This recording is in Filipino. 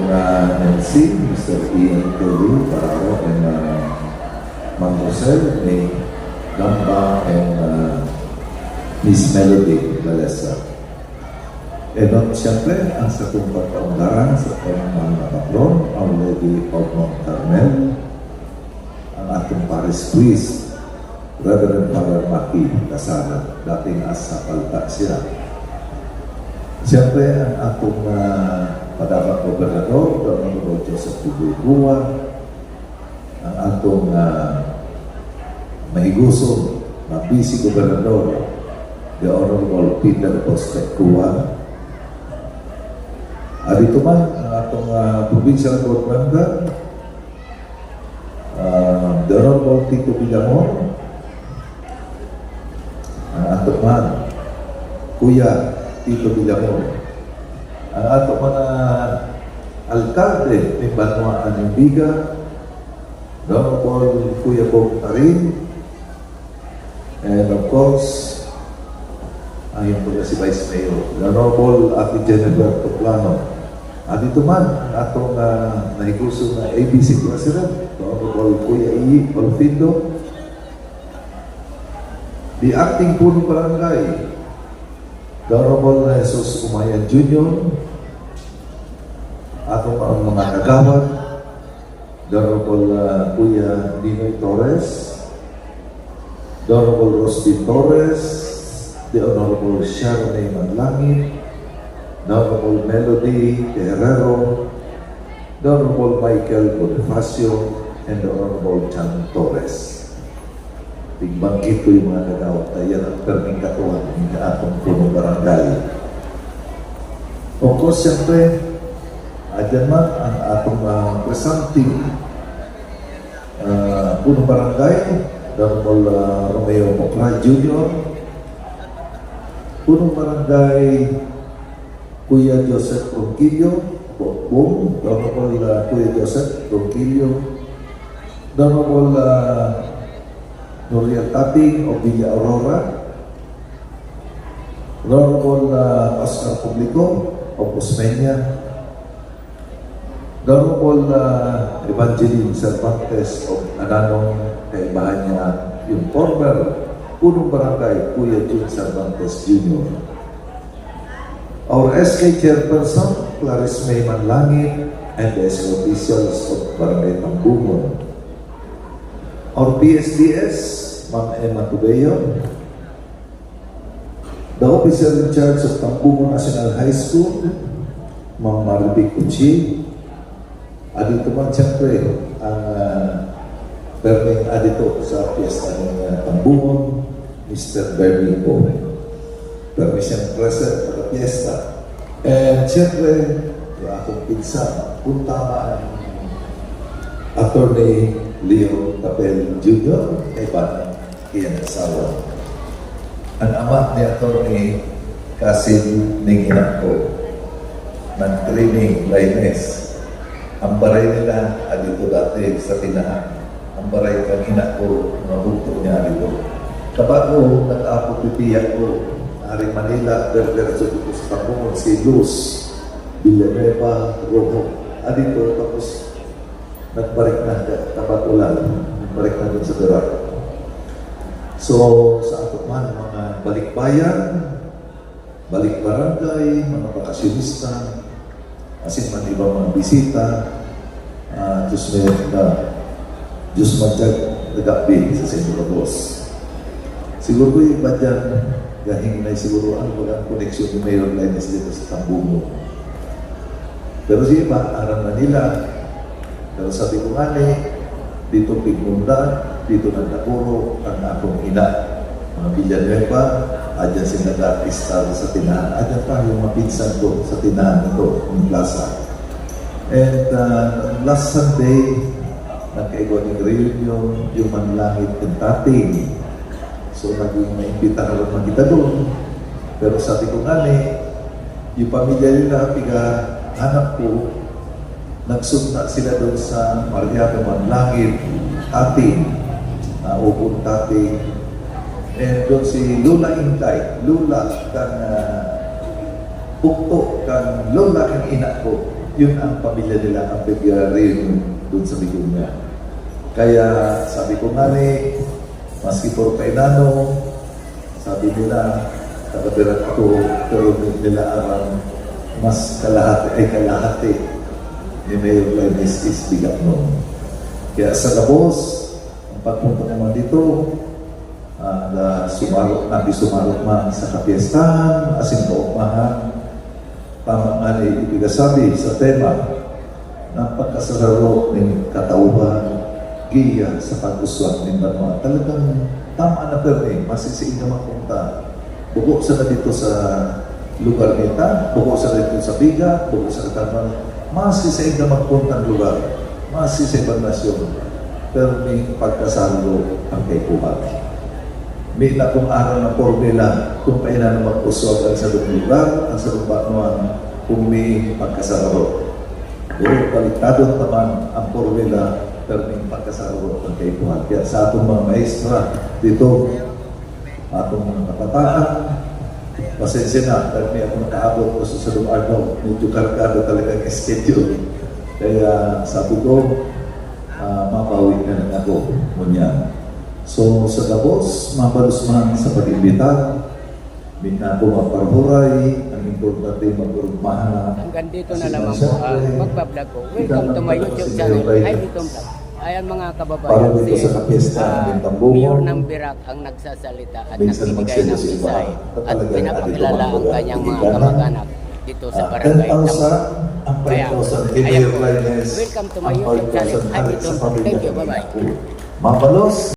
MC, Mr. Ian Kelly, Pararo, and Mang Rosel, may Gamba, and Miss Melody Lalesa. And at siyempre, ang sa kong pagkaundaran sa mga patron, Our Lady of Mount Carmel, ang atong Paris Quiz, Reverend Father Maki Casana, dating asa palta siya. Siyempre, ang atong padabang gobernador, Dr. Joseph Tubuy-Buwa, ang atong mahigusong na vice gobernador, the Honorable Peter Postecua. Dito man, ang atong provincial commander, the Honorable Tito Villamor, ang atong man, Kuya Tito Villamor, ang atong mga alkalde ni Banwa Animbiga, the Honorable Kuya Bong Tarin, and of course, ayun po na si Vice Mayor, the Honorable Ate Jennifer Toplano. Dito man, ang atong nahiguso na ABC President, the Honorable Kuya I. Olfindo, the Acting Punong Barangay, the Honorable Jesus Umayan Jr., atong mga kagawad, the Honorable Kuya Ninoy Torres, the Honorable Rosby Torres, the Honorable Sharon Manlangit, the Honorable Melody Herrero, the Honorable Michael Bonifacio, and the Honorable Chan Torres. Tigbanggit ko yung mga kagawad na yan ang perming katuwang ng atong punong barangay. O course, siyempre, adyan man ang atong presenting punong barangay, the Honorable Romeo Mocra Jr., punong barangay Kuya Joseph Ronquillo, Bong, the Honorable Kuya Joseph Ronquillo, the Honorable Noriel Taping of Villa Aurora, the Honorable Oscar Publico of Osmeña, the Honorable Evangeline Cervantes of Ananong, kaibahan niya yung former punong barangay Kuya Jun Cervantes Jr. Our SK Chairperson, Clarice May Manlangit, and the SK officials of Barangay Tambungon. Our PSDS, Ma'am Emma Tubeo, the officer in charge of Tambungon National High School, Ma'am Marivic Uchi, adito man siyempre ang perming adito sa piyesta ng Tambungon, Mr. Bernie Po. Permission present sa piyesta. And siyempre, yung akong pinsan, kung tama ang Attorney Leo Tapel Jr., kay Banang Kiyan-Asawa. Ang ama ni Attorney Kasim Ninginak ko, ng training Laines. Ang baray nila, adito dati sa Tinaan. Ang baray kang inak ko, mabukto niya dito. Kabago, nag-apo titiyak ko, Aring Manila, Berberso dito sa Tambungon, si Luz, Villanueva, Rojo. Dito, tapos nagbalik na, Kabatulan, nagbalik na dun sa Berak. So, sa ato man, mga balikbayan, balik barangay, mga bakasyonista, asin man iba mga bisita, Diyos Madyag, nagabi sa Sentro Boss. Siguro ko yung iba dyan, gahing na siguro ang walang koneksyon ni Mayor Laines dito sa Tambungon. Pero si iba, aram na nila. Pero sabi ko nga dito Pigmunda, dito nagkakuro ang akong ina. Mga Villanueva, adyan sila nag-artista sa Tinaan. Adyan pa yung mapinsan ko sa Tinaan ito, yung plaza. And last Sunday, nagkaigo ng reunion, yung Manlangit Cantating. So, naging maimbita na lang kita doon. Pero sabi ko nga yung pamilya nila, anak ko, nagsugna sila doon sa Mariano Manlangit, Tating, Upon Tating. And doon si Lula Intay, Lula kang Bukto, kang Lola kang ina ko, yun ang pamilya nila ang bigyarin doon sa bigyan niya. Kaya sabi ko nga maski por kainano, sabi nila, tagabiran ako, pero nila arang mas kalahati ni Mayor Lainez is bigat noon. Kaya sa Labos, ang pagpunta naman dito, sumarot man sa kapiestahan, asin kaugmahan, tama nga ni ibigasabi sa tema ng pagkasararo ng katauhan, giya sa pag-uswag ng banwa. Talagang tama na perme, masisiin na mapunta. Buko sa na dito sa lugar nita, buko sa dito sa Biga, buko sa Katarman, masisiin na magpunta ng lugar, masisiin ibang nasyon, pero may pagkasararo ang kay Kuhag. May na kung araw na formula kung kailan na mag-uswag ang sa lugar, ang sa lugar kung may pagkasararo. Pero baliktado naman ang formula pero may pagkasararo ang kay Kuhag. Kaya sa atong mga maestra dito, atong mga kabataan, pasensya na, dahil may akong nakaabot ko sa lugar daw, medyo kargado talaga ang schedule. Kaya sabi ko, mapawid na lang ako. Ngunyan. So, sa Davos, mabalusman sa pag-imbita, minna po magparhuray, ang importante magurugmahan. Hanggang dito na naman po ang magbablog ko. Welcome to my YouTube channel, Ay Bitong Vlog. Ayan mga kababayan, Para dito sa kapiesta ng Tambugo, Mayor ng Birak ang nagsasalita at nagbibigay ng mensahe at pinapakilala ang kanyang mga kamag-anak dito sa barangay Tambugo. Kaya, ayan po, welcome to my YouTube channel, Ay Bitong Vlog. Thank you, bye-bye. Mabalos.